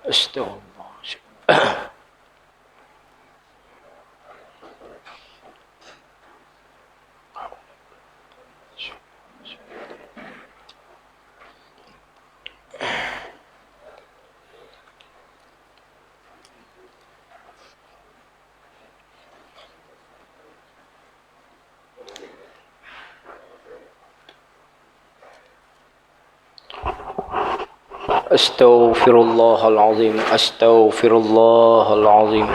Astagfirullah. Astaghfirullahalazim. Astaghfirullahalazim.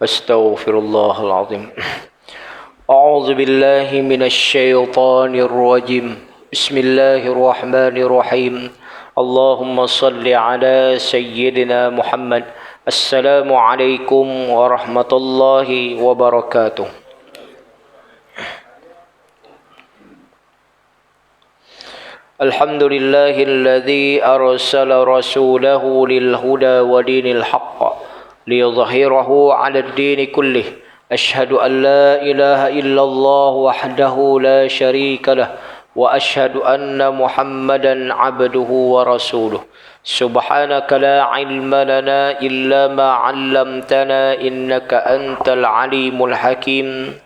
Astaghfirullahalazim. A'udzu billahi minasy syaithanir rajim. Bismillahirrahmanirrahim. Allahumma salli ala sayyidina Muhammad. Assalamualaikum warahmatullahi wabarakatuh. Alhamdulillahilladzi arsala rasulahu lil huda wa dinil haqq liyudhhirahu 'alad dini kullih. Asyhadu an la ilaha illallah wahdahu la syarika lah wa asyhadu anna Muhammadan 'abduhu wa rasuluh. Subhanaka la ilma lana illa ma 'allamtana innaka antal alimul hakim.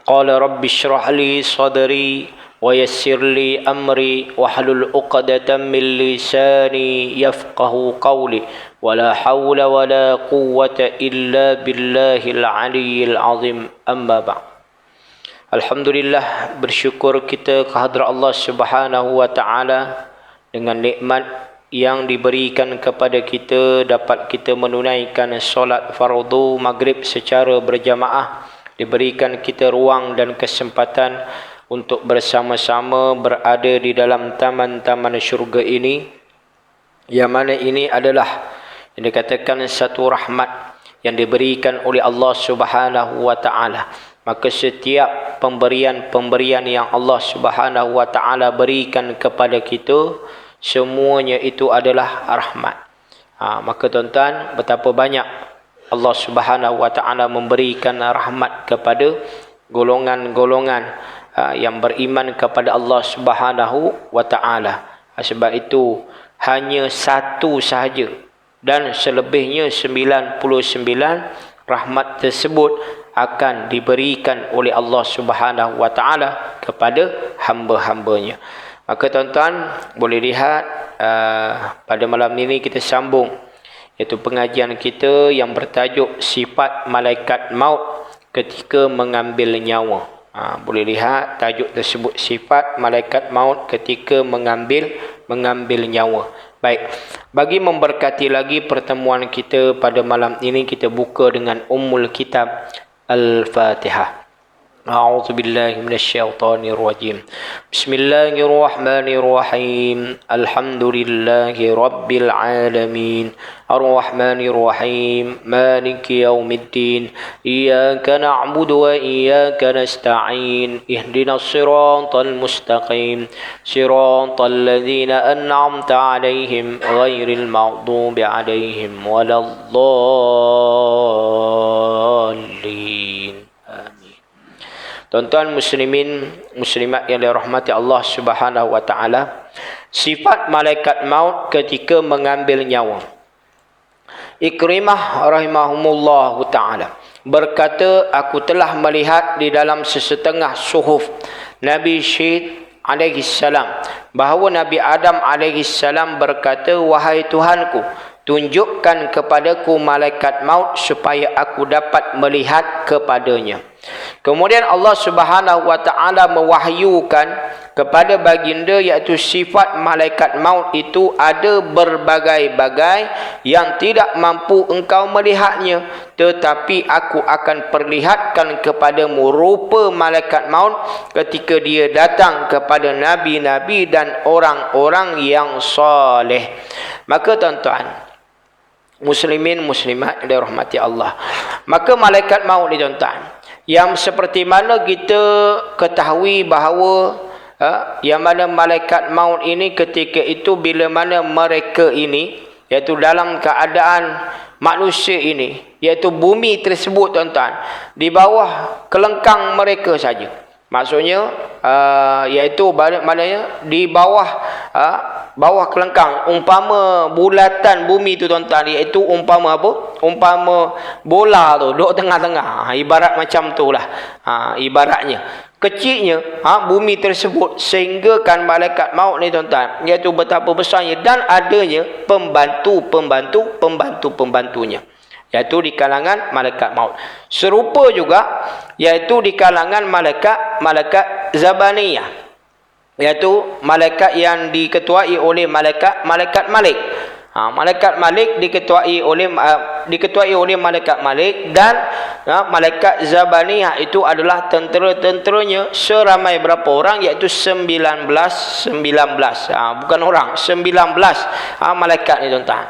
Qala rabbi shrah li sadri wa yassir li amri wahlul 'uqdatam min lisani yafqahu qawli wa la hawla wa la quwwata illa billahil aliyyil azim. Amma ba'd. Alhamdulillah, bersyukur kita kehadrat Allah Subhanahu wa taala dengan nikmat yang diberikan kepada kita, dapat kita menunaikan solat fardu maghrib secara berjamaah, diberikan kita ruang dan kesempatan untuk bersama-sama berada di dalam taman-taman syurga ini, yang mana ini adalah yang dikatakan satu rahmat yang diberikan oleh Allah Subhanahu wa taala. Maka setiap pemberian-pemberian yang Allah Subhanahu wa taala berikan kepada kita, semuanya itu adalah rahmat. Maka tuan-tuan, betapa banyak Allah Subhanahu wa taala memberikan rahmat kepada golongan-golongan yang beriman kepada Allah Subhanahu wa taala. Sebab itu hanya satu sahaja dan selebihnya 99 rahmat tersebut akan diberikan oleh Allah Subhanahu wa taala kepada hamba-hambanya. Maka tuan-tuan boleh lihat pada malam ini kita sambung, iaitu pengajian kita yang bertajuk sifat malaikat maut ketika mengambil nyawa. Boleh lihat tajuk tersebut, sifat malaikat maut ketika mengambil nyawa. Baik, bagi memberkati lagi pertemuan kita pada malam ini, kita buka dengan Ummul Kitab Al-Fatihah. A'udzu billahi minasyaitonir rajim. Bismillahirrahmanirrahim. Alhamdulillahi rabbil alamin. Ar-Rahmanir Rahim. Maliki yaumiddin. Iyyaka na'budu wa iyyaka nasta'in. Ihdinas siratal mustaqim. Siratal ladzina an'amta 'alaihim ghairil maghdubi 'alaihim waladdallin. Tuan-tuan muslimin, muslimat yang dirahmati Allah Subhanahu wa taala, sifat malaikat maut ketika mengambil nyawa. Ikrimah rahimahumullah taala berkata, aku telah melihat di dalam sesetengah suhuf Nabi Syed alaihi salam bahawa Nabi Adam alaihi salam berkata, wahai Tuhanku, tunjukkan kepadaku malaikat maut supaya aku dapat melihat kepadanya. Kemudian Allah Subhanahu wa taala mewahyukan kepada baginda, iaitu sifat malaikat maut itu ada berbagai-bagai yang tidak mampu engkau melihatnya, tetapi aku akan perlihatkan kepadamu rupa malaikat maut ketika dia datang kepada nabi-nabi dan orang-orang yang soleh. Maka tuan-tuan muslimin muslimat dirahmati Allah, maka malaikat maut ni tuan-tuan, yang seperti mana kita ketahui bahawa yang mana malaikat maut ini ketika itu bila mana mereka ini, iaitu dalam keadaan manusia ini, iaitu bumi tersebut tuan-tuan, di bawah kelengkang mereka saja. Maksudnya iaitu maknanya di bawah bawah kelengkang, umpama bulatan bumi tu tuan-tuan, iaitu umpama apa? Umpama bola tu duduk tengah-tengah. Ibarat macam tu lah. Ibaratnya kecilnya bumi tersebut sehingga kan malaikat maut ni tuan-tuan, iaitu betapa besarnya dan adanya pembantunya, iaitu di kalangan malaikat maut. Serupa juga iaitu di kalangan malaikat Zabaniyah, iaitu malaikat yang diketuai oleh malaikat Malik. Malaikat Malik diketuai oleh malaikat Malik, dan malaikat Zabaniyah itu adalah tentera-tenteranya seramai berapa orang, iaitu 19 bukan orang, 19 malaikat ni tuan-tuan.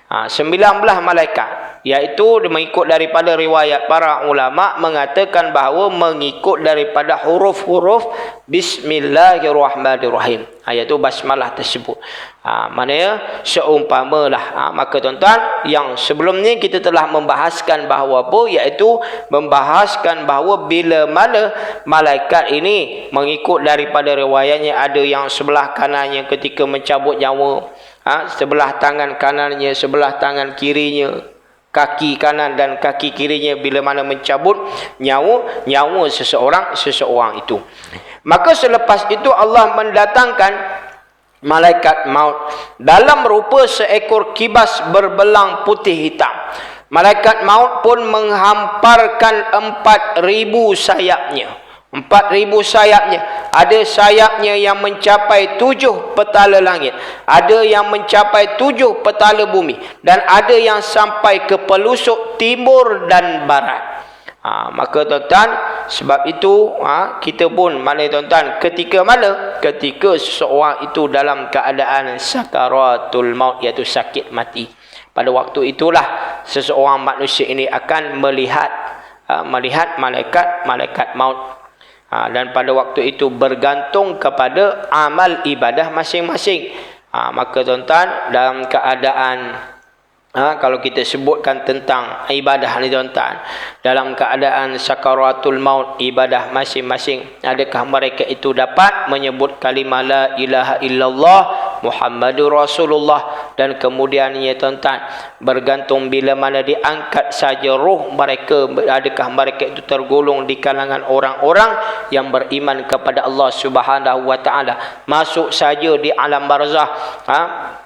19 malaikat, iaitu mengikut daripada riwayat para ulama mengatakan bahawa mengikut daripada huruf-huruf Bismillahirrahmanirrahim, iaitu basmalah tersebut. Maknanya seumpamalah. Maka tuan-tuan, yang sebelum ni kita telah membahaskan bahawa apa, iaitu membahaskan bahawa bila mana malaikat ini mengikut daripada riwayatnya, ada yang sebelah kanannya ketika mencabut nyawa, sebelah tangan kanannya, sebelah tangan kirinya, kaki kanan dan kaki kirinya bila mana mencabut nyawa seseorang itu. Maka selepas itu Allah mendatangkan malaikat maut dalam rupa seekor kibas berbelang putih hitam. Malaikat maut pun menghamparkan 4,000 sayapnya. 4,000 sayapnya. Ada sayapnya yang mencapai 7 petala langit, ada yang mencapai 7 petala bumi, dan ada yang sampai ke pelusuk timur dan barat. Maka tuan-tuan, sebab itu kita pun tuan-tuan, ketika seseorang itu dalam keadaan sakaratul maut, iaitu sakit mati, pada waktu itulah seseorang manusia ini akan melihat malaikat maut. Dan pada waktu itu bergantung kepada amal ibadah masing-masing. Maka tuan-tuan, dalam keadaan kalau kita sebutkan tentang ibadah ni tuan-tuan, dalam keadaan sakaratul maut, ibadah masing-masing, adakah mereka itu dapat menyebut kalimah la ilaha illallah Muhammadur Rasulullah, dan kemudiannya tuan-tuan, bergantung bila mana diangkat saja roh mereka, adakah mereka itu tergolong di kalangan orang-orang yang beriman kepada Allah Subhanahu wa taala, masuk saja di alam barzah.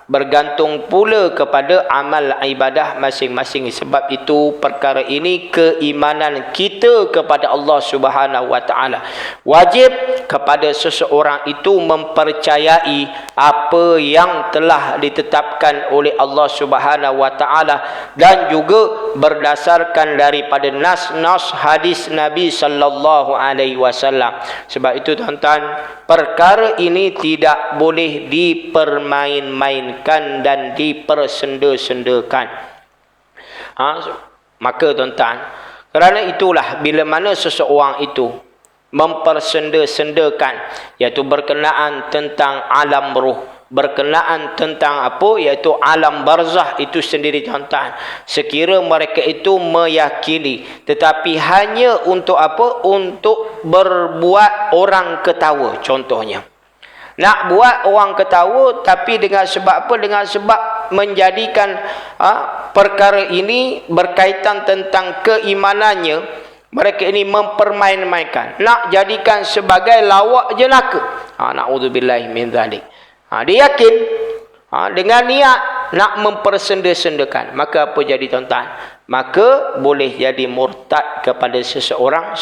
Bergantung pula kepada amal ibadah masing-masing. Sebab itu perkara ini keimanan kita kepada Allah Subhanahu wa taala. Wajib kepada seseorang itu mempercayai apa yang telah ditetapkan oleh Allah Subhanahu wa taala, dan juga berdasarkan daripada nas-nas hadis Nabi sallallahu alaihi wasallam. Sebab itu tuan-tuan, perkara ini tidak boleh dipermain-mainkan dan dipersenda-sendakan. Maka tuan-tuan, kerana itulah bila mana seseorang itu mempersenda-sendakan, iaitu berkenaan tentang alam roh, berkenaan tentang apa, iaitu alam barzah itu sendiri tuan-tuan, sekira mereka itu meyakini, tetapi hanya untuk apa? Untuk berbuat orang ketawa. Contohnya, nak buat orang ketawa, tapi dengan sebab apa? Dengan sebab menjadikan perkara ini berkaitan tentang keimanannya, mereka ini mempermain-mainkan, nak jadikan sebagai lawak jenaka. Na'udzubillahi min zalik. Dia yakin dengan niat nak mempersenda-sendakan. Maka apa jadi tuan-tuan? Maka boleh jadi murtad kepada seseorang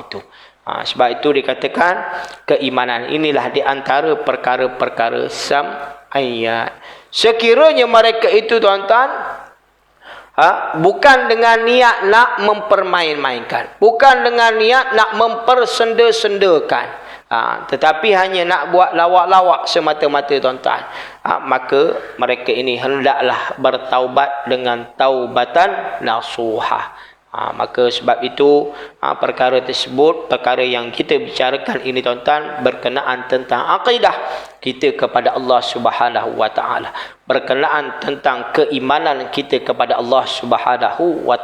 itu. Sebab itu dikatakan keimanan inilah di antara perkara-perkara sam'iyat. Sekiranya mereka itu tuan-tuan bukan dengan niat nak mempermain-mainkan, bukan dengan niat nak mempersenda-sendakan, tetapi hanya nak buat lawak-lawak semata-mata tuan-tuan, maka mereka ini hendaklah bertaubat dengan taubatan nasuha. Maka sebab itu perkara tersebut, perkara yang kita bicarakan ini tuan-tuan, berkenaan tentang akidah kita kepada Allah Subhanahu wa taala, berkenaan tentang keimanan kita kepada Allah Subhanahu wa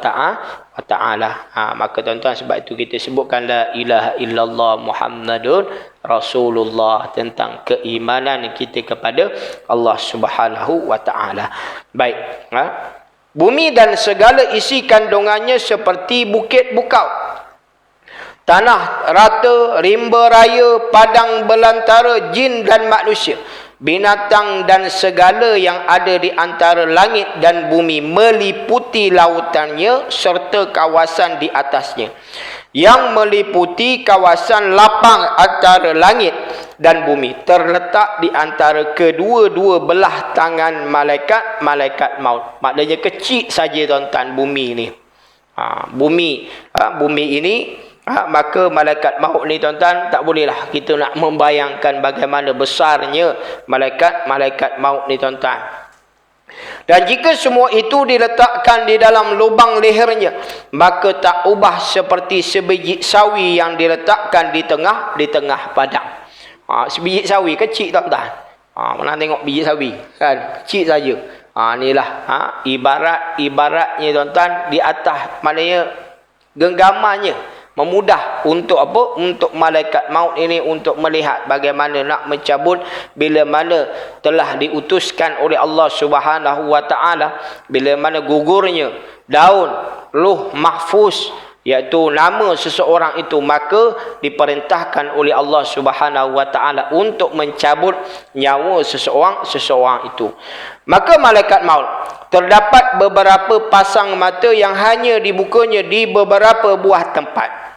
wa ta'ala. Maka tuan-tuan, sebab itu kita sebutkan la ilaha illallah Muhammadun Rasulullah, tentang keimanan kita kepada Allah Subhanahu wa ta'ala. Baik, bumi dan segala isi kandungannya seperti bukit bukau, tanah rata, rimba raya, padang belantara, jin dan manusia, binatang dan segala yang ada di antara langit dan bumi, meliputi lautannya serta kawasan di atasnya, yang meliputi kawasan lapang antara langit dan bumi, terletak di antara kedua-dua belah tangan malaikat maut. Maknanya kecil saja tuan-tuan bumi ni. Bumi ini, maka malaikat maut ni tuan-tuan, tak bolehlah kita nak membayangkan bagaimana besarnya malaikat maut ni tuan-tuan. Dan jika semua itu diletakkan di dalam lubang lehernya, maka tak ubah seperti sebiji sawi yang diletakkan di tengah padang. Sebiji sawi kecil tuan-tuan. Mana tengok biji sawi kan, kecil saja. Inilah ibaratnya tuan-tuan, di atas, maknanya genggamannya memudah untuk apa? Untuk malaikat maut ini untuk melihat bagaimana nak mencabut bila mana telah diutuskan oleh Allah Subhanahu wa ta'ala, bila mana gugurnya daun Lauh Mahfuz, iaitu nama seseorang itu, maka diperintahkan oleh Allah Subhanahu wa ta'ala untuk mencabut nyawa seseorang itu. Maka malaikat maut, terdapat beberapa pasang mata yang hanya dibukanya di beberapa buah tempat.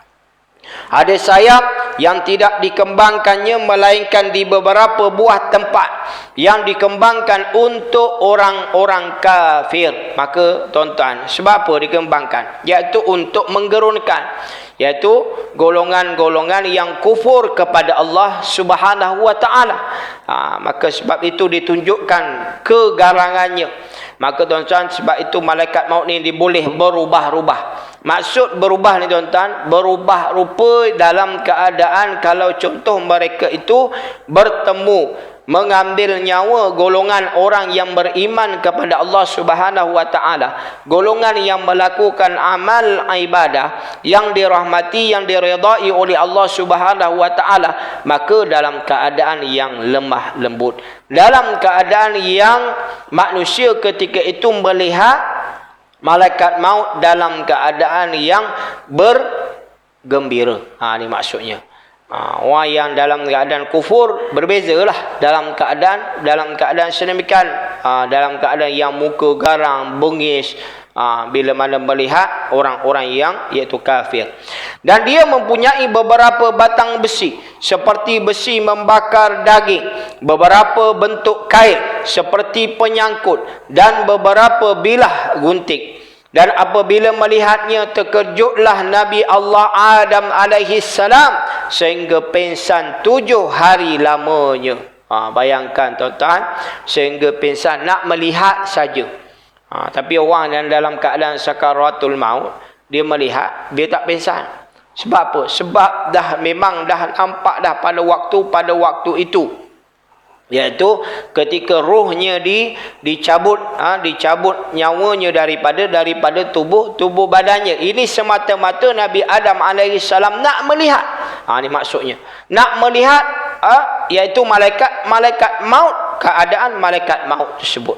Ada sayap yang tidak dikembangkannya melainkan di beberapa buah tempat yang dikembangkan untuk orang-orang kafir. Maka tuan-tuan, sebab apa dikembangkan? Iaitu untuk menggerunkan, iaitu golongan-golongan yang kufur kepada Allah Subhanahu wa ta'ala. Maka sebab itu ditunjukkan kegarangannya. Maka tuan-tuan, sebab itu malaikat maut ni boleh berubah-ubah. Maksud berubah ni tuan-tuan, berubah rupa dalam keadaan kalau contoh mereka itu bertemu, mengambil nyawa golongan orang yang beriman kepada Allah Subhanahu wa ta'ala, golongan yang melakukan amal ibadah yang dirahmati, yang diredai oleh Allah Subhanahu wa ta'ala, maka dalam keadaan yang lemah lembut, dalam keadaan yang manusia ketika itu melihat malaikat maut dalam keadaan yang bergembira. Ini maksudnya. Orang yang dalam keadaan kufur berbezalah dalam keadaan sedemikian, dalam keadaan yang muka garang, bengis, bila mana melihat orang-orang yang iaitu kafir. Dan dia mempunyai beberapa batang besi seperti besi membakar daging, beberapa bentuk kail seperti penyangkut, dan beberapa bilah gunting. Dan apabila melihatnya, terkejutlah Nabi Allah Adam alaihi salam sehingga pingsan 7 hari lamanya. Bayangkan tuan-tuan, sehingga pingsan nak melihat saja. Tapi orang yang dalam keadaan sakaratul maut, dia melihat, dia tak pingsan. Sebab apa? Sebab memang dah nampak dah pada waktu itu, iaitu ketika rohnya dicabut nyawanya daripada tubuh badannya. Ini semata-mata Nabi Adam AS nak melihat. Ini maksudnya. Nak melihat iaitu malaikat maut, keadaan malaikat maut tersebut.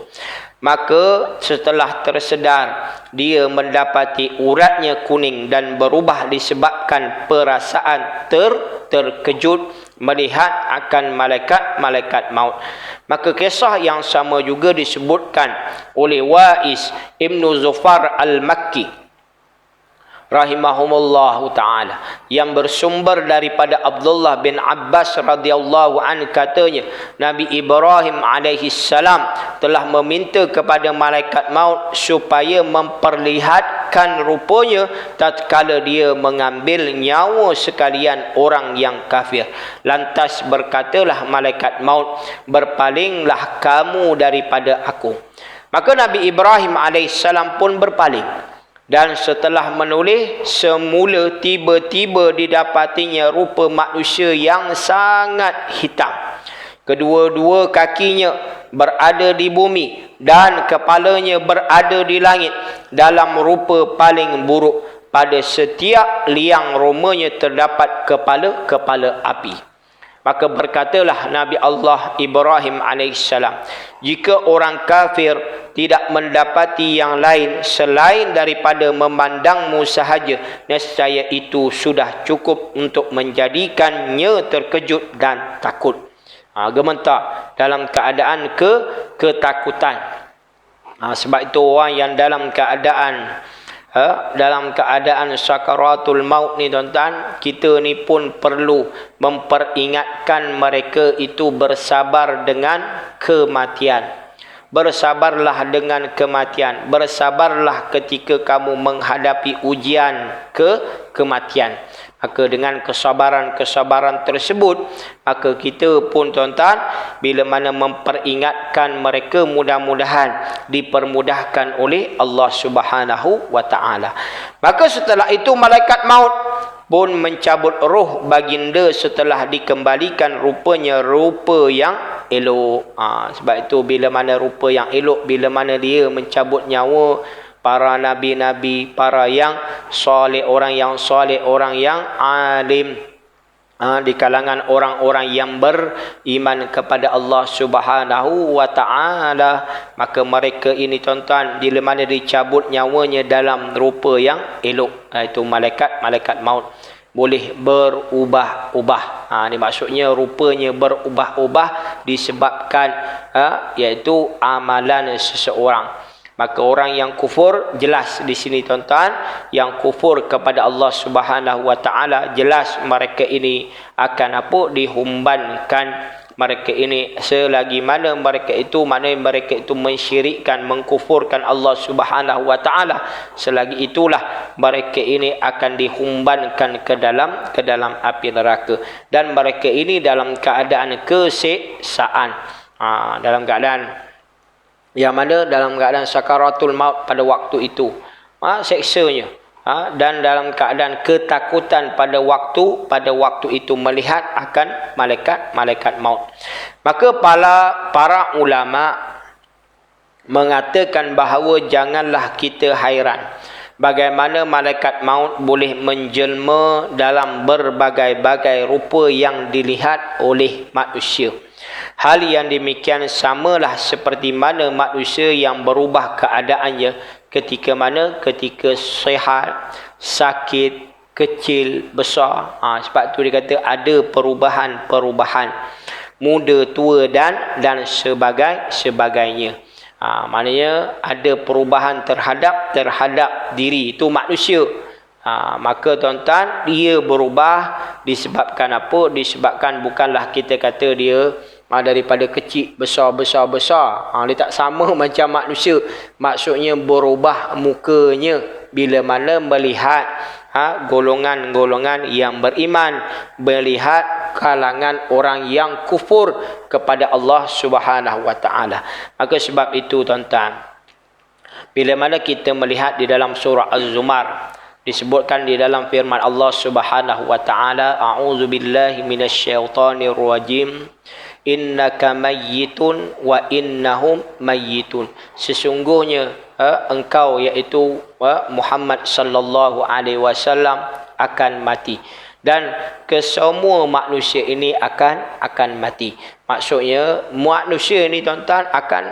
Maka setelah tersedar, dia mendapati uratnya kuning dan berubah disebabkan perasaan terkejut melihat akan malaikat maut. Maka kisah yang sama juga disebutkan oleh Wa'is Ibnu Zufar Al-Makki rahimahumullahu ta'ala, yang bersumber daripada Abdullah bin Abbas radhiyallahu an, katanya Nabi Ibrahim alaihi salam telah meminta kepada malaikat maut supaya memperlihatkan rupanya tatkala dia mengambil nyawa sekalian orang yang kafir. Lantas berkatalah malaikat maut, berpalinglah kamu daripada aku. Maka Nabi Ibrahim AS pun berpaling. Dan setelah menulis, semula tiba-tiba didapatinya rupa manusia yang sangat hitam. Kedua-dua kakinya berada di bumi dan kepalanya berada di langit dalam rupa paling buruk. pada setiap liang romanya terdapat kepala-kepala api. Maka berkatalah Nabi Allah Ibrahim alaihissalam, jika orang kafir tidak mendapati yang lain selain daripada memandangmu sahaja, nescaya itu sudah cukup untuk menjadikannya terkejut dan takut. Gementar dalam keadaan ketakutan. Sebab itu orang yang dalam keadaan sakaratul maut ni tuan-tuan, kita ni pun perlu memperingatkan mereka itu bersabar dengan kematian. Bersabarlah dengan kematian. Bersabarlah ketika kamu menghadapi ujian kematian. Maka dengan kesabaran tersebut, maka kita pun tuan-tuan, bila mana memperingatkan mereka, mudah-mudahan dipermudahkan oleh Allah Subhanahu wa taala. Maka setelah itu malaikat maut pun mencabut roh baginda setelah dikembalikan rupanya rupa yang elok. Sebab itu bila mana rupa yang elok, bila mana dia mencabut nyawa para nabi-nabi, para yang soleh, orang yang soleh, orang yang alim, di kalangan orang-orang yang beriman kepada Allah Subhanahu wa taala, maka mereka ini tuan-tuan, bila mana dicabut nyawanya dalam rupa yang elok, iaitu malaikat maut boleh berubah-ubah. Ini maksudnya rupanya berubah-ubah disebabkan iaitu amalan seseorang. Maka orang yang kufur, jelas di sini tuan-tuan, yang kufur kepada Allah Subhanahu wa taala, jelas mereka ini akan dihumbankan. Mereka ini selagi mana mereka itu mensyirikkan, mengkufurkan Allah Subhanahu wa taala, selagi itulah mereka ini akan dihumbankan ke dalam api neraka, dan mereka ini dalam keadaan keseksaan, dalam keadaan yang mana dalam keadaan sakaratul maut pada waktu itu, seksanya, dan dalam keadaan ketakutan pada waktu itu melihat akan malaikat maut. Maka para ulama mengatakan bahawa janganlah kita hairan bagaimana malaikat maut boleh menjelma dalam berbagai-bagai rupa yang dilihat oleh manusia. Hal yang demikian samalah seperti mana manusia yang berubah keadaannya ketika sehat, sakit, kecil, besar. Sebab tu dia kata ada perubahan-perubahan, muda, tua dan sebagainya. Maknanya ada perubahan terhadap diri itu manusia. Maka tuan-tuan, dia berubah disebabkan apa? Disebabkan bukanlah kita kata dia daripada kecil besar. Dia tak sama macam manusia. Maksudnya berubah mukanya bila mana melihat golongan-golongan yang beriman, melihat kalangan orang yang kufur kepada Allah Subhanahu wa taala. Maka sebab itu tuan-tuan, bila mana kita melihat di dalam surah Az-Zumar, disebutkan di dalam firman Allah Subhanahu wa taala, a'udzubillahi minasyaitonir rajim, innaka mayyitun wa innahum mayyitun. Sesungguhnya engkau iaitu Muhammad sallallahu alaihi wasallam akan mati, dan kesemua manusia ini akan mati. Maksudnya manusia ini tuan-tuan akan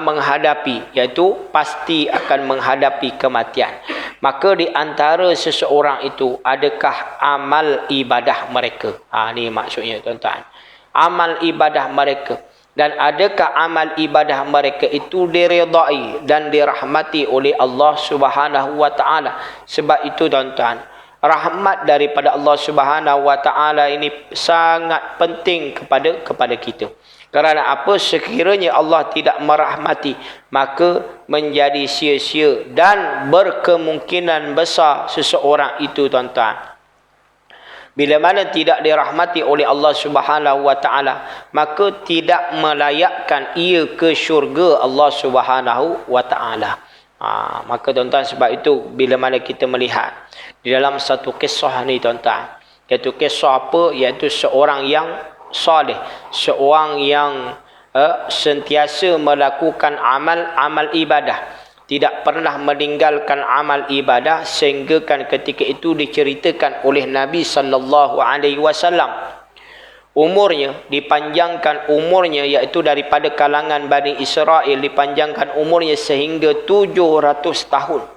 menghadapi, iaitu pasti akan menghadapi kematian. Maka di antara seseorang itu, adakah amal ibadah mereka? Ni maksudnya tuan-tuan, amal ibadah mereka. Dan adakah amal ibadah mereka itu diridai dan dirahmati oleh Allah Subhanahu wa taala? Sebab itu tuan-tuan, rahmat daripada Allah Subhanahu wa taala ini sangat penting kepada kita. Kerana apa? Sekiranya Allah tidak merahmati, maka menjadi sia-sia dan berkemungkinan besar seseorang itu tuan-tuan, bila mana tidak dirahmati oleh Allah Subhanahu wa taala, maka tidak melayakkan ia ke syurga Allah Subhanahu wa taala. Maka tuan-tuan, sebab itu bila mana kita melihat di dalam satu kisah ni tuan-tuan, iaitu kisah apa? Iaitu seorang yang soleh, seorang yang sentiasa melakukan amal ibadah, tidak pernah meninggalkan amal ibadah, sehingga kan ketika itu diceritakan oleh Nabi sallallahu alaihi wasallam, umurnya dipanjangkan, umurnya iaitu daripada kalangan Bani Israel dipanjangkan umurnya sehingga 700 tahun.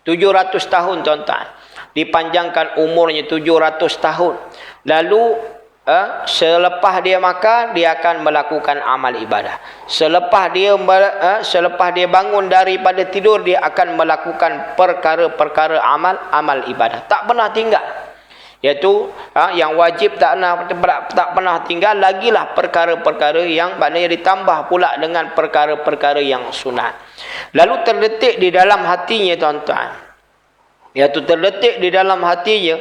700 tahun tuan-tuan. Dipanjangkan umurnya 700 tahun. Lalu selepas dia makan, dia akan melakukan amal ibadah. Selepas dia bangun daripada tidur, dia akan melakukan perkara-perkara amal ibadah. Tak pernah tinggal. Iaitu yang wajib tak pernah tinggal, lagilah perkara-perkara yang maknanya ditambah pula dengan perkara-perkara yang sunat. Lalu terdetik di dalam hatinya tuan-tuan, iaitu terdetik di dalam hatinya,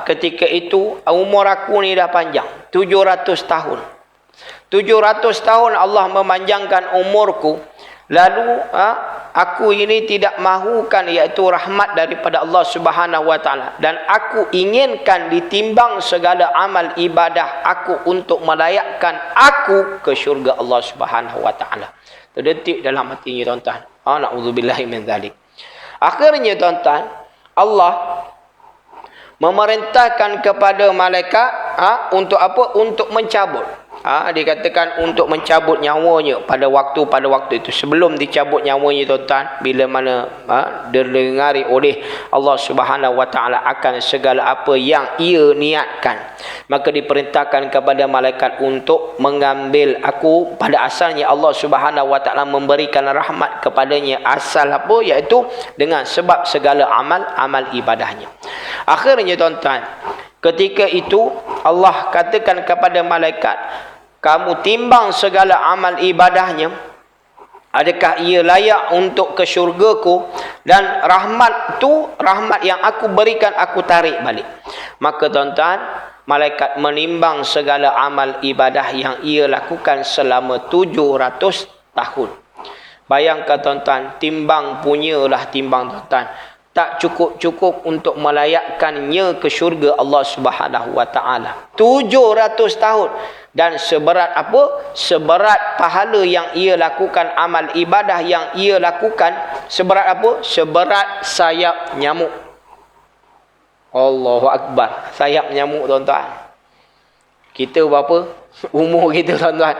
ketika itu umur aku ni dah panjang 700 tahun. 700 tahun Allah memanjangkan umurku, lalu aku ini tidak mahukan iaitu rahmat daripada Allah Subhanahu wa taala, dan aku inginkan ditimbang segala amal ibadah aku untuk melayakkan aku ke syurga Allah Subhanahu wa taala. Terdetik dalam hatinya tuan-tuan. Na'udzubillahi min zalik. Akhirnya tuan-tuan, Allah memerintahkan kepada malaikat untuk apa? Untuk mencabut. Dikatakan untuk mencabut nyawanya pada waktu itu. Sebelum dicabut nyawanya tuan-tuan, bila mana didengari oleh Allah Subhanahu wa taala akan segala apa yang ia niatkan, maka diperintahkan kepada malaikat untuk mengambil aku. Pada asalnya Allah Subhanahu wa taala memberikan rahmat kepadanya, asal apa? Iaitu dengan sebab segala amal ibadahnya. Akhirnya tuan-tuan, ketika itu Allah katakan kepada malaikat, kamu timbang segala amal ibadahnya, adakah ia layak untuk ke syurgaku, dan rahmat tu, rahmat yang aku berikan, aku tarik balik. Maka tuan-tuan, malaikat menimbang segala amal ibadah yang ia lakukan selama 700 tahun. Bayangkan tuan-tuan, timbang punyalah timbang tuan-tuan, tak cukup-cukup untuk melayakkannya ke syurga Allah Subhanahu wa taala. 700 tahun. Dan seberat apa? Seberat pahala yang ia lakukan, amal ibadah yang ia lakukan, seberat apa? Seberat sayap nyamuk. Allahu Akbar. Sayap nyamuk tuan-tuan. Kita berapa umur kita tuan-tuan?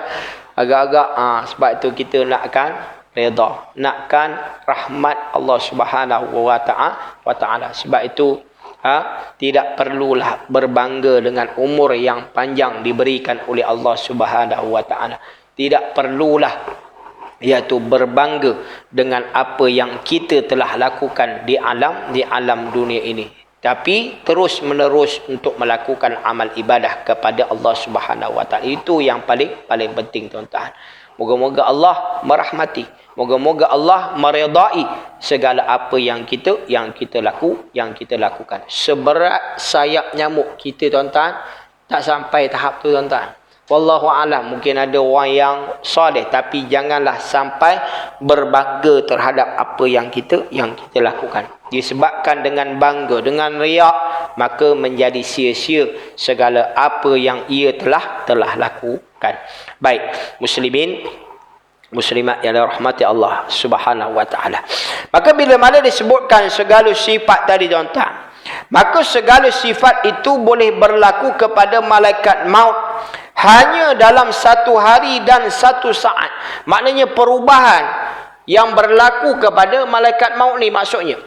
Agak-agak sebab itu kita nakkan redha, nakkan rahmat Allah Subhanahu wa taala. Sebab itu tidak perlulah berbangga dengan umur yang panjang diberikan oleh Allah Subhanahu wa taala. Tidak perlulah iaitu berbangga dengan apa yang kita telah lakukan di alam dunia ini, tapi terus menerus untuk melakukan amal ibadah kepada Allah Subhanahu wa taala. Itu yang paling penting tuan-tuan. Moga-moga Allah merahmati, moga-moga Allah meredai segala apa yang kita lakukan. Seberat sayap nyamuk kita tuan-tuan, tak sampai tahap tu tuan-tuan. Wallahu alam, mungkin ada orang yang soleh, tapi janganlah sampai berbangga terhadap apa yang kita lakukan. Disebabkan dengan bangga, dengan riak, maka menjadi sia-sia segala apa yang ia telah lakukan. Baik, muslimin muslimat yang dirahmati Allah Subhanahu wa taala. Maka bila mana disebutkan segala sifat tadi tuan-tuan, maka segala sifat itu boleh berlaku kepada malaikat maut hanya dalam satu hari dan satu saat. Maknanya perubahan yang berlaku kepada malaikat maut ni, maksudnya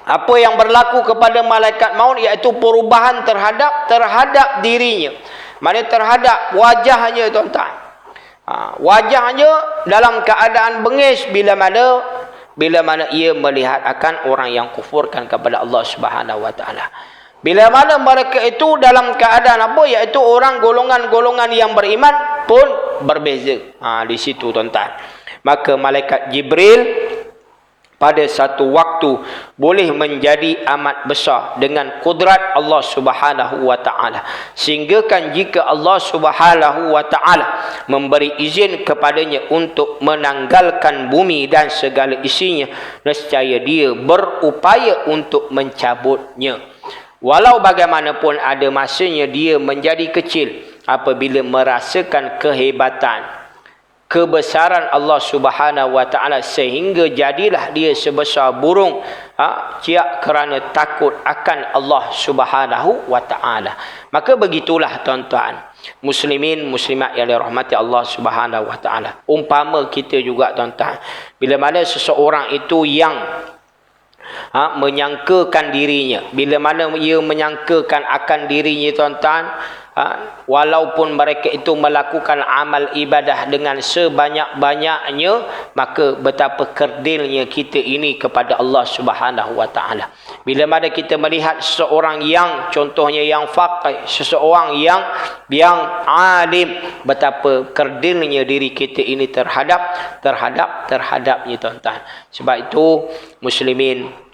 apa yang berlaku kepada malaikat maut iaitu perubahan terhadap dirinya. Maknanya terhadap wajahnya tuan-tuan. Wajahnya dalam keadaan bengis bila mana ia melihat akan orang yang kufurkan kepada Allah Subhanahu wa taala. Bila mana mereka itu dalam keadaan apa? Iaitu orang golongan-golongan yang beriman pun berbeza. Di situ tuan-tuan. Maka malaikat Jibril pada satu waktu boleh menjadi amat besar dengan kudrat Allah Subhanahu wa taala. Sehingga kan jika Allah Subhanahu wa taala memberi izin kepadanya untuk menanggalkan bumi dan segala isinya, nescaya dia berupaya untuk mencabutnya. Walau bagaimanapun ada masanya dia menjadi kecil apabila merasakan kehebatan kebesaran Allah Subhanahu wa taala sehingga jadilah dia sebesar burung ciak kerana takut akan Allah Subhanahu wa taala. Maka begitulah tuan-tuan muslimin muslimat yang dirahmati Allah Subhanahu wa taala. Umpama kita juga tuan-tuan, bila mana seseorang itu yang menyangkakan dirinya, bila mana ia menyangkakan akan dirinya tuan-tuan, walaupun mereka itu melakukan amal ibadah dengan sebanyak-banyaknya, maka betapa kerdilnya kita ini kepada Allah Subhanahu wa taala. Bila mana kita melihat seseorang yang contohnya yang faqih, seseorang yang alim, betapa kerdilnya diri kita ini terhadapnya tuan-tuan. Sebab itu muslimin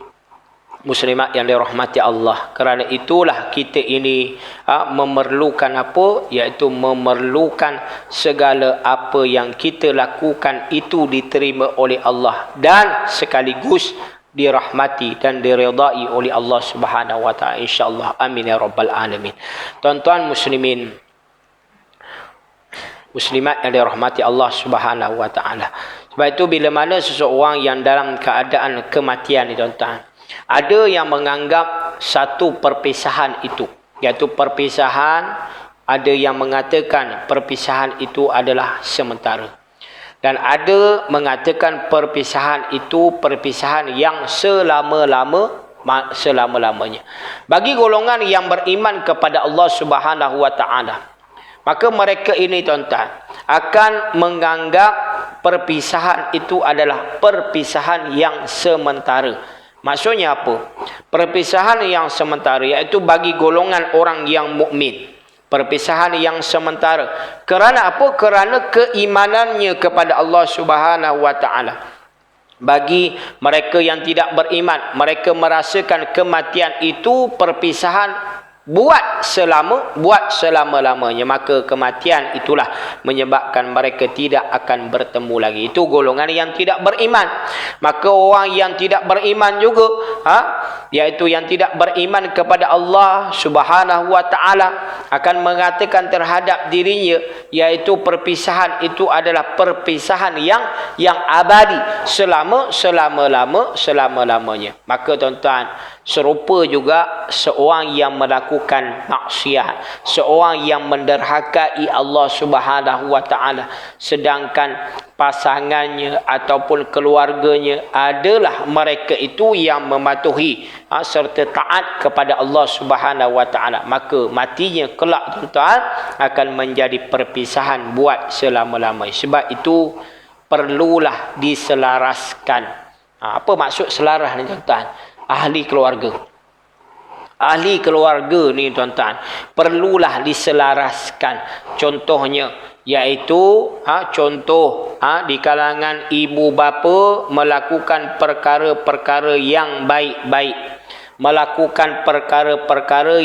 muslimat yang dirahmati Allah, kerana itulah kita ini memerlukan apa? Iaitu memerlukan segala apa yang kita lakukan itu diterima oleh Allah dan sekaligus dirahmati dan diridai oleh Allah Subhanahu wa taala, insyaallah. Amin ya rabbal alamin. Tuan-tuan muslimin muslimat yang dirahmati Allah Subhanahu wa taala. Sebab itu bila mana seseorang yang dalam keadaan kematian ni tuan-tuan, ada yang menganggap satu perpisahan itu, iaitu perpisahan, ada yang mengatakan perpisahan itu adalah sementara. Dan ada mengatakan perpisahan itu perpisahan yang selama-lamanya. Bagi golongan yang beriman kepada Allah Subhanahu wa taala, maka mereka ini tuan-tuan akan menganggap perpisahan itu adalah perpisahan yang sementara. Maksudnya apa? Perpisahan yang sementara iaitu bagi golongan orang yang mukmin, perpisahan yang sementara. Kerana apa? Kerana keimanannya kepada Allah Subhanahu wa taala. Bagi mereka yang tidak beriman, mereka merasakan kematian itu perpisahan buat selama-lamanya. Maka kematian itulah menyebabkan mereka tidak akan bertemu lagi. Itu golongan yang tidak beriman. Maka orang yang tidak beriman juga, iaitu yang tidak beriman kepada Allah Subhanahu wa taala, akan mengatakan terhadap dirinya, iaitu perpisahan itu adalah perpisahan yang abadi, selama-lamanya. Maka tuan-tuan, serupa juga seorang yang melakukan maksiat, seorang yang menderhakai Allah Subhanahu wa taala, sedangkan pasangannya ataupun keluarganya adalah mereka itu yang mematuhi serta taat kepada Allah Subhanahu wa taala, maka matinya kelak tuan-tuan akan menjadi perpisahan buat selama-lamanya. Sebab itu perlulah diselaraskan. Apa maksud selaras ni tuan-tuan? Ahli keluarga ni tuan-tuan perlulah diselaraskan. Contohnya iaitu contoh di kalangan ibu bapa melakukan perkara-perkara yang baik-baik, melakukan perkara-perkara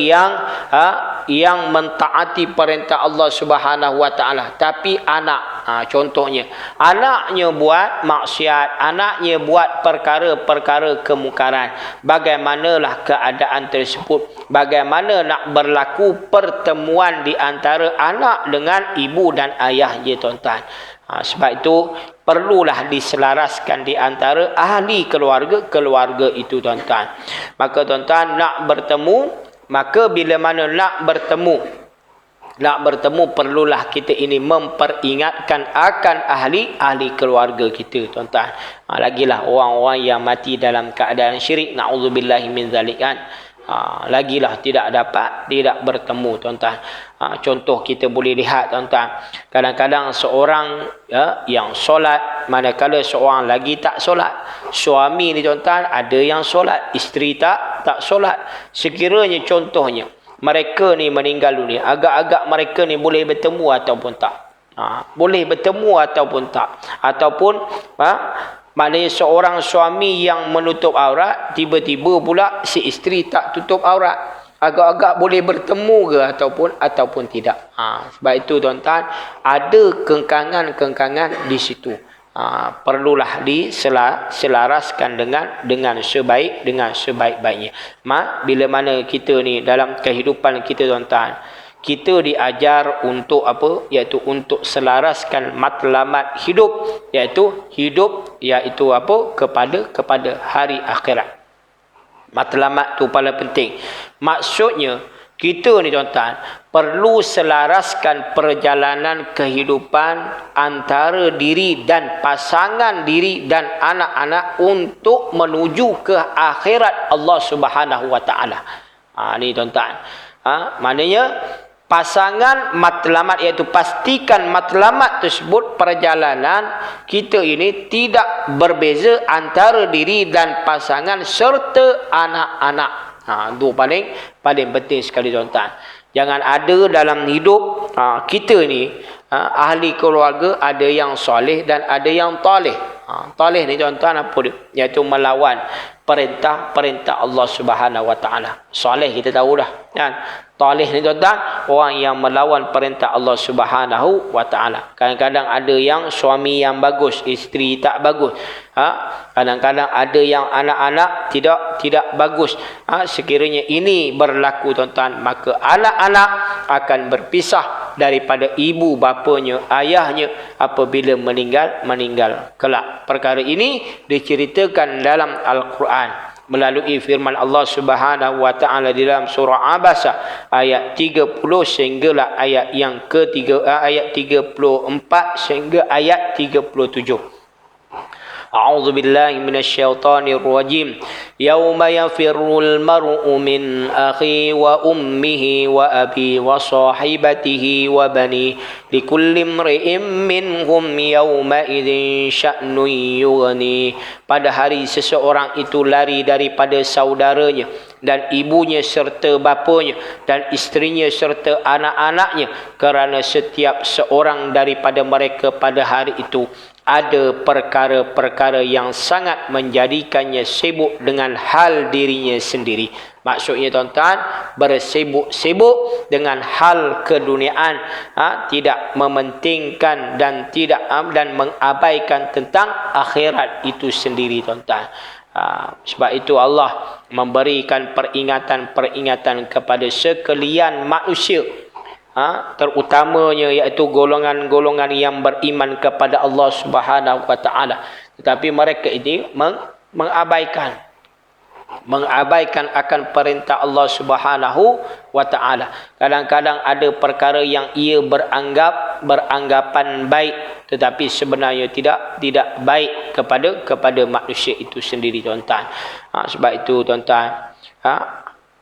yang mentaati perintah Allah Subhanahu wa taala, tapi anak contohnya anaknya buat maksiat, anaknya buat perkara-perkara kemungkaran. Bagaimanalah keadaan tersebut? Bagaimana nak berlaku pertemuan di antara anak dengan ibu dan ayahnya tuan-tuan? Sebab itu perlulah diselaraskan di antara ahli keluarga itu tuan-tuan. Maka tuan-tuan nak bertemu, maka bila mana nak bertemu perlulah kita ini memperingatkan akan ahli keluarga kita tuan-tuan. Lagilah orang-orang yang mati dalam keadaan syirik, na'udzubillahi min zalik kan. Lagilah tidak bertemu tuan-tuan. Contoh kita boleh lihat tuan-tuan, kadang-kadang seorang yang solat, manakala seorang lagi tak solat. Suami ni tuan-tuan ada yang solat, isteri tak solat. Sekiranya contohnya mereka ni meninggal dunia, agak-agak mereka ni boleh bertemu ataupun tak? Boleh bertemu ataupun tak? Ataupun maknanya seorang suami yang menutup aurat, tiba-tiba pula si isteri tak tutup aurat, agak-agak boleh bertemu ke ataupun tidak? Sebab itu tuan-tuan ada kengkangan di situ. Perlulah diselaraskan dengan sebaik-baiknya. Bila mana kita ni dalam kehidupan kita tuan-tuan, kita diajar untuk apa? Iaitu untuk selaraskan matlamat hidup, iaitu hidup iaitu apa? Kepada hari akhirat. Matlamat tu paling penting. Maksudnya kita ni tuan-tuan perlu selaraskan perjalanan kehidupan antara diri dan pasangan diri dan anak-anak untuk menuju ke akhirat Allah Subhanahu Wa Taala. Ni tuan-tuan. Maknanya pasangan matlamat, iaitu pastikan matlamat tersebut perjalanan kita ini tidak berbeza antara diri dan pasangan serta anak-anak. Itu paling penting sekali tuan-tuan. Jangan ada dalam hidup kita ni ahli keluarga ada yang soleh dan ada yang taleh. Taleh ni tuan-tuan apa dia? Iaitu melawan perintah Allah Subhanahu Wa Taala. Soleh kita tahu dah kan. Taleh ni tuan-tuan orang yang melawan perintah Allah Subhanahu Wa Taala. Kadang-kadang ada yang suami yang bagus, isteri tak bagus. Kadang-kadang ada yang anak-anak tidak bagus. Sekiranya ini berlaku tuan-tuan, maka anak-anak akan berpisah daripada ibu bapanya, ayahnya apabila meninggal kelak. Perkara ini diceritakan dalam Al-Quran melalui firman Allah Subhanahu Wa Taala di dalam surah Abasa ayat 30 sehinggalah ayat yang ayat 34 sehingga ayat 37. A'udzu billahi minasyaitonir rajim. Yauma yafirrul mar'u min akhi wa ummihi wa abi wa sahibatihi wa bani likulli imri'in minhum yawma idzin sya'nun yughni. Pada hari seseorang itu lari daripada saudaranya dan ibunya serta bapanya dan isterinya serta anak-anaknya, kerana setiap seorang daripada mereka pada hari itu ada perkara-perkara yang sangat menjadikannya sibuk dengan hal dirinya sendiri. Maksudnya tuan-tuan, bersibuk-sibuk dengan hal keduniaan, tidak mementingkan dan mengabaikan tentang akhirat itu sendiri tuan-tuan. Sebab itu Allah memberikan peringatan-peringatan kepada sekalian manusia, terutamanya iaitu golongan-golongan yang beriman kepada Allah Subhanahu Wa Taala. Tetapi mereka ini mengabaikan akan perintah Allah Subhanahu Wa Taala. Kadang-kadang ada perkara yang ia beranggapan baik, tetapi sebenarnya tidak baik kepada manusia itu sendiri tuan-tuan. Sebab itu tuan-tuan,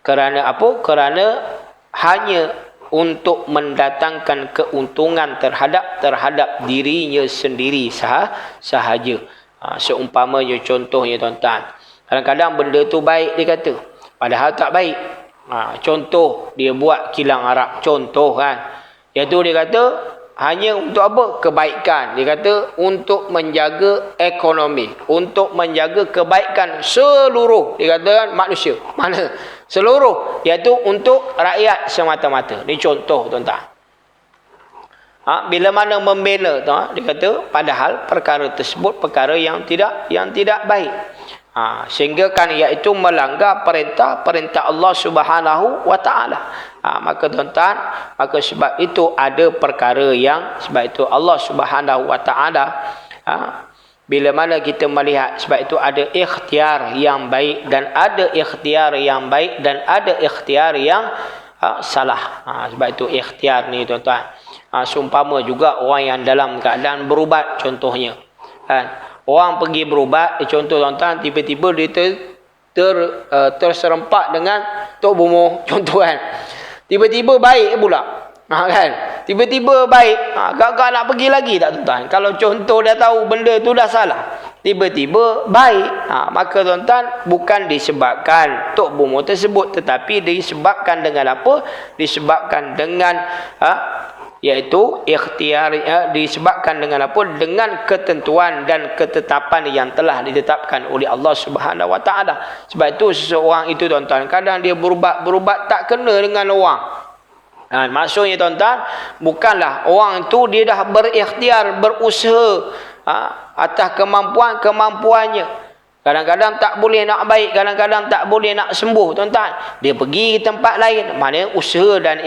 kerana apa? Kerana hanya untuk mendatangkan keuntungan terhadap dirinya sendiri sahaja. Seumpamanya contohnya tuan-tuan, kadang-kadang benda tu baik dia kata, padahal tak baik. Contoh dia buat kilang arak, contoh kan. Iaitu dia kata hanya untuk apa? Kebaikan. Dia kata untuk menjaga ekonomi, untuk menjaga kebaikan seluruh, dia kata manusia. Mana? Seluruh, iaitu untuk rakyat semata-mata. Ini contoh tuan-tuan. Bila mana membela tuan, dia kata padahal perkara tersebut perkara yang tidak baik. Sehingga kan iaitu melanggar perintah Allah Subhanahu Wa Taala. Maka tuan-tuan, maka sebab itu ada perkara yang sebab itu Allah Subhanahu Wa Taala, bila mana kita melihat, sebab itu ada ikhtiar yang baik dan ada ikhtiar yang baik dan ada ikhtiar yang salah. Sebab itu ikhtiar ni tuan-tuan, seumpama juga orang yang dalam keadaan berubat contohnya kan. Orang pergi berubat, contoh tuan-tuan, tiba-tiba dia terserempak dengan tok bumuh contoh kan. Tiba-tiba baik pula. Kan? Tiba-tiba baik. Agak-agak nak pergi lagi tak tuan-tuan? Kalau contoh dah tahu benda tu dah salah, tiba-tiba baik. Maka tuan-tuan, bukan disebabkan tok bumuh tersebut, tetapi disebabkan dengan apa? Disebabkan dengan iaitu ikhtiar, disebabkan dengan apa? Dengan ketentuan dan ketetapan yang telah ditetapkan oleh Allah Subhanahu Wa Taala. Sebab itu seseorang itu tuan-tuan, kadang dia berubat tak kena dengan orang. Maksudnya tuan-tuan, bukanlah orang itu dia dah berikhtiar, berusaha atas kemampuannya. Kadang-kadang tak boleh nak baik, kadang-kadang tak boleh nak sembuh, tuan-tuan. Dia pergi ke tempat lain. Maknanya usaha dan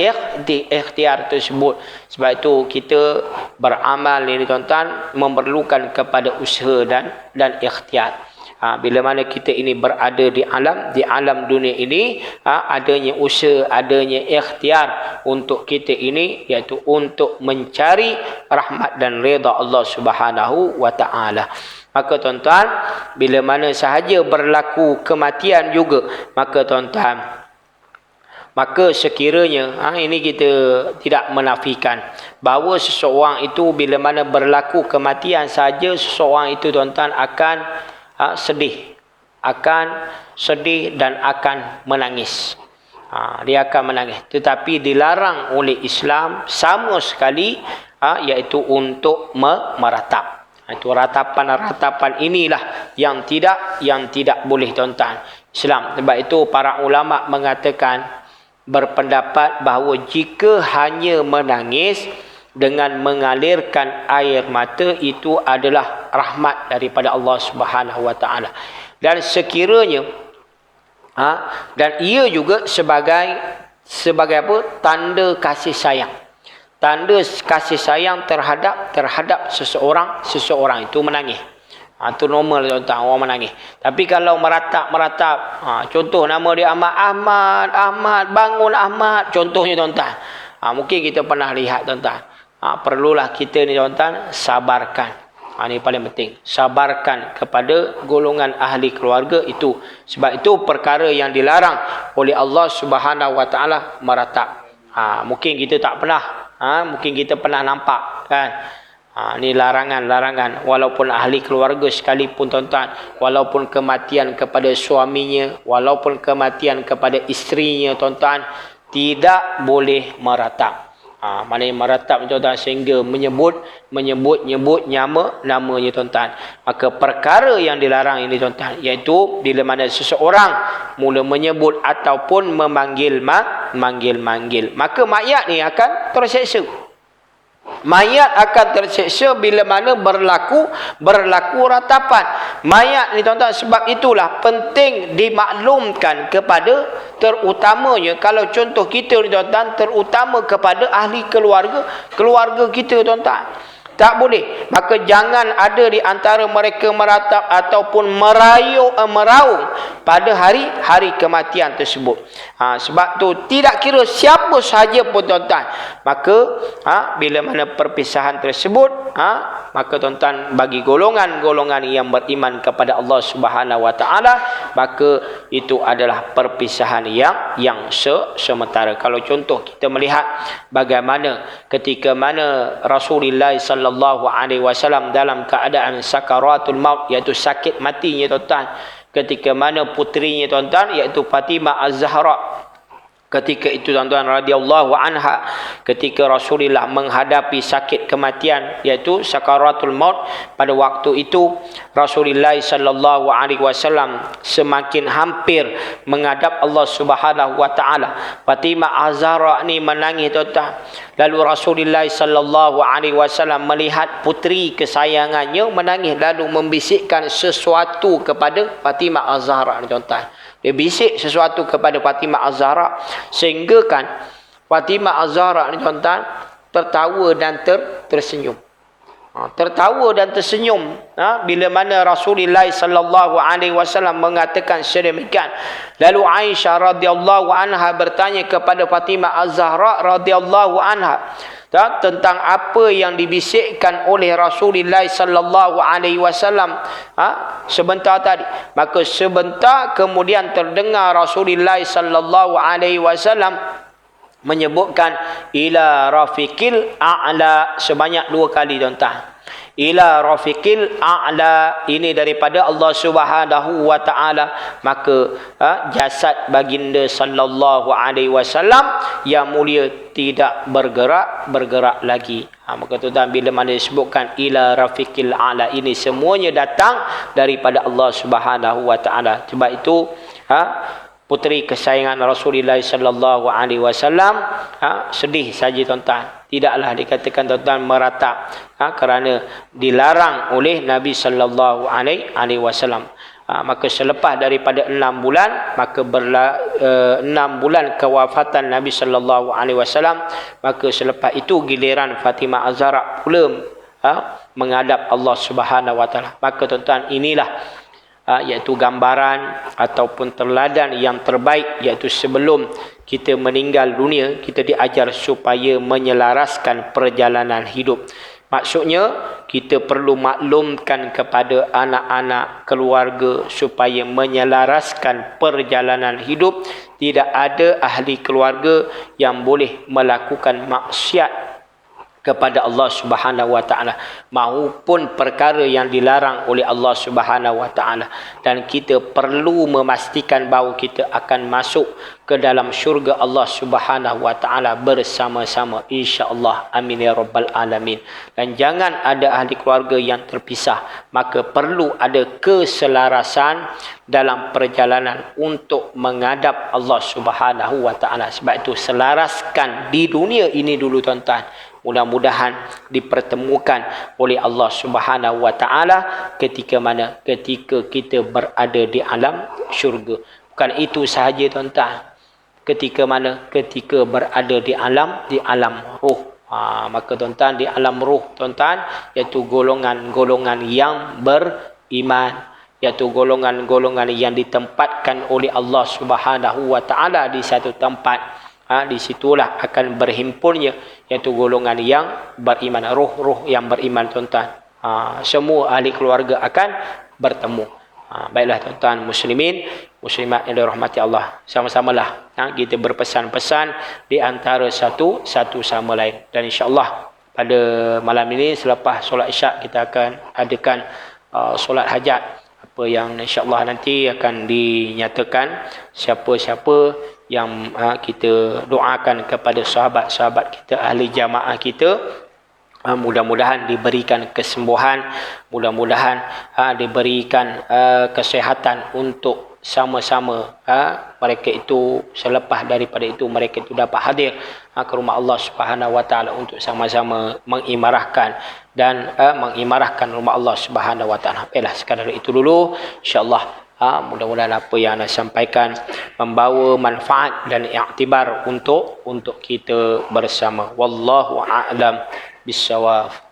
ikhtiar tersebut. Sebab itu kita beramal ini, tuan-tuan, memerlukan kepada usaha dan ikhtiar. Bila mana kita ini berada di alam dunia ini, adanya usaha, adanya ikhtiar untuk kita ini, iaitu untuk mencari rahmat dan redha Allah Subhanahu wa taala. Maka tuan-tuan, bila mana sahaja berlaku kematian juga, maka tuan-tuan, maka sekiranya ini kita tidak menafikan bahawa seseorang itu bila mana berlaku kematian saja, seseorang itu tuan-tuan akan sedih dan akan menangis. Dia akan menangis. Tetapi dilarang oleh Islam sama sekali, iaitu untuk meratap. Itu ratapan-ratapan inilah yang tidak boleh, tuan-tuan. Islam. Sebab itu para ulama mengatakan, berpendapat bahawa jika hanya menangis dengan mengalirkan air mata, itu adalah rahmat daripada Allah Subhanahu wa taala. Dan sekiranya dan ia juga sebagai apa? Tanda kasih sayang. Tanda kasih sayang terhadap seseorang itu menangis. Itu normal, tuan-tuan, orang menangis. Tapi kalau meratap, contoh nama dia Ahmad, bangun Ahmad, contohnya, tuan-tuan. Mungkin kita pernah lihat, tuan-tuan. Perlulah kita ni, tuan-tuan, sabarkan. Ini paling penting. Sabarkan kepada golongan ahli keluarga itu. Sebab itu perkara yang dilarang oleh Allah Subhanahu wa taala meratap. Mungkin kita tak pernah, mungkin kita pernah nampak, kan? Ini larangan. Walaupun ahli keluarga sekalipun, tuan-tuan, walaupun kematian kepada suaminya, walaupun kematian kepada isterinya, tuan-tuan, tidak boleh meratap. Maknanya meratap, tuan-tuan, sehingga menyebut namanya, tuan-tuan. Maka perkara yang dilarang ini, tuan-tuan, iaitu bila mana seseorang mula menyebut ataupun memanggil, maka mayat ni akan terseksa. Mayat akan terseksa bila mana berlaku ratapan. Mayat ni, tuan-tuan, sebab itulah penting dimaklumkan kepada, terutamanya kalau contoh kita ni, tuan-tuan, terutama kepada ahli keluarga kita, tuan-tuan. Tak boleh. Maka jangan ada di antara mereka meratap ataupun meraung pada hari kematian tersebut. Sebab tu tidak kira siapa sahaja pun, tuan-tuan. Maka bila mana perpisahan tersebut, maka, tuan-tuan, bagi golongan yang beriman kepada Allah Subhanahu wa taala, maka itu adalah perpisahan yang sementara. Kalau contoh kita melihat bagaimana ketika mana Rasulullah sallallahu alaihi wasallam dalam keadaan sakaratul maut, iaitu sakit matinya, tuan-tuan, ketika mana puterinya, tuan-tuan, iaitu Fatimah Az-Zahra, ketika itu, tuan-tuan, radhiyallahu anha, ketika Rasulullah menghadapi sakit kematian, iaitu sakaratul maut, pada waktu itu Rasulullah sallallahu alaihi wasallam semakin hampir menghadap Allah Subhanahu wa taala. Fatimah Az-Zahra ni menangis, tuan-tuan. Lalu Rasulullah sallallahu alaihi wasallam melihat puteri kesayangannya menangis, lalu membisikkan sesuatu kepada Fatimah Az-Zahra ni, tuan-tuan. Dia bisik sesuatu kepada Fatimah Az-Zahra, sehingga kan Fatimah Az-Zahra ni, tuan-tuan, tertawa dan tersenyum. Tertawa dan tersenyum bila mana Rasulullah sallallahu alaihi wasallam mengatakan sedemikian. Lalu Aisyah radhiyallahu anha bertanya kepada Fatimah Az-Zahra radhiyallahu anha tentang apa yang dibisikkan oleh Rasulullah sallallahu alaihi wasallam sebentar tadi. Maka sebentar kemudian terdengar Rasulullah sallallahu alaihi wasallam menyebutkan ila rafiqil a'la sebanyak 2 kali, tuan-tuan. Ila rafiqil a'la, ini daripada Allah Subhanahu wa taala. Maka jasad baginda sallallahu alaihi wasallam yang mulia tidak bergerak lagi. Maka, tuan-tuan, bila mana disebutkan ila rafiqil a'la, ini semuanya datang daripada Allah Subhanahu wa taala. Sebab itu puteri kesayangan Rasulullah sallallahu alaihi wasallam sedih saja, tuan-tuan. Tidaklah dikatakan, tuan-tuan, meratap kerana dilarang oleh Nabi sallallahu alaihi wasallam. Maka selepas daripada 6 bulan, maka 6 bulan kewafatan Nabi sallallahu alaihi wasallam, maka selepas itu giliran Fatimah Az-Zahra pula menghadap Allah Subhanahu wa taala. Maka tuan-tuan, inilah iaitu gambaran ataupun teladan yang terbaik, iaitu sebelum kita meninggal dunia, kita diajar supaya menyelaraskan perjalanan hidup. Maksudnya, kita perlu maklumkan kepada anak-anak keluarga supaya menyelaraskan perjalanan hidup. Tidak ada ahli keluarga yang boleh melakukan maksiat kepada Allah Subhanahu wa taala maupun perkara yang dilarang oleh Allah Subhanahu wa taala, dan kita perlu memastikan bahawa kita akan masuk ke dalam syurga Allah Subhanahu wa taala bersama-sama, insya-Allah. Amin ya rabbal alamin. Dan jangan ada ahli keluarga yang terpisah, maka perlu ada keselarasan dalam perjalanan untuk menghadap Allah Subhanahu wa taala. Sebab itu selaraskan di dunia ini dulu tuan-tuan. Mudah-mudahan dipertemukan oleh Allah Subhanahu wa taala ketika mana? Ketika kita berada di alam syurga. Bukan itu sahaja tuan-tuan. Ketika mana? Ketika berada di alam ruh. Maka tuan-tuan, di alam ruh tuan-tuan, iaitu golongan-golongan yang beriman, iaitu golongan-golongan yang ditempatkan oleh Allah Subhanahu wa taala di satu tempat. Di situlah akan berhimpunnya, iaitu golongan yang beriman, roh-roh yang beriman tuan-tuan. Semua ahli keluarga akan bertemu. Baiklah tuan-tuan muslimin, muslimat yang dirahmati Allah, sama-samalah kita berpesan-pesan di antara satu sama lain. Dan insya-Allah pada malam ini selepas solat Isyak kita akan adakan solat hajat, apa yang insya-Allah nanti akan dinyatakan siapa-siapa yang kita doakan kepada sahabat-sahabat kita, ahli jamaah kita. Mudah-mudahan diberikan kesembuhan, mudah-mudahan diberikan kesihatan untuk sama-sama mereka itu, selepas daripada itu mereka itu dapat hadir ke rumah Allah Subhanahu wa taala untuk sama-sama mengimarahkan dan mengimarahkan rumah Allah Subhanahu wa taala. Baiklah, sekadar itu dulu, insya-Allah. Mudah-mudahan apa yang anda sampaikan membawa manfaat dan iktibar untuk kita bersama. Wallahu a'lam bissawab.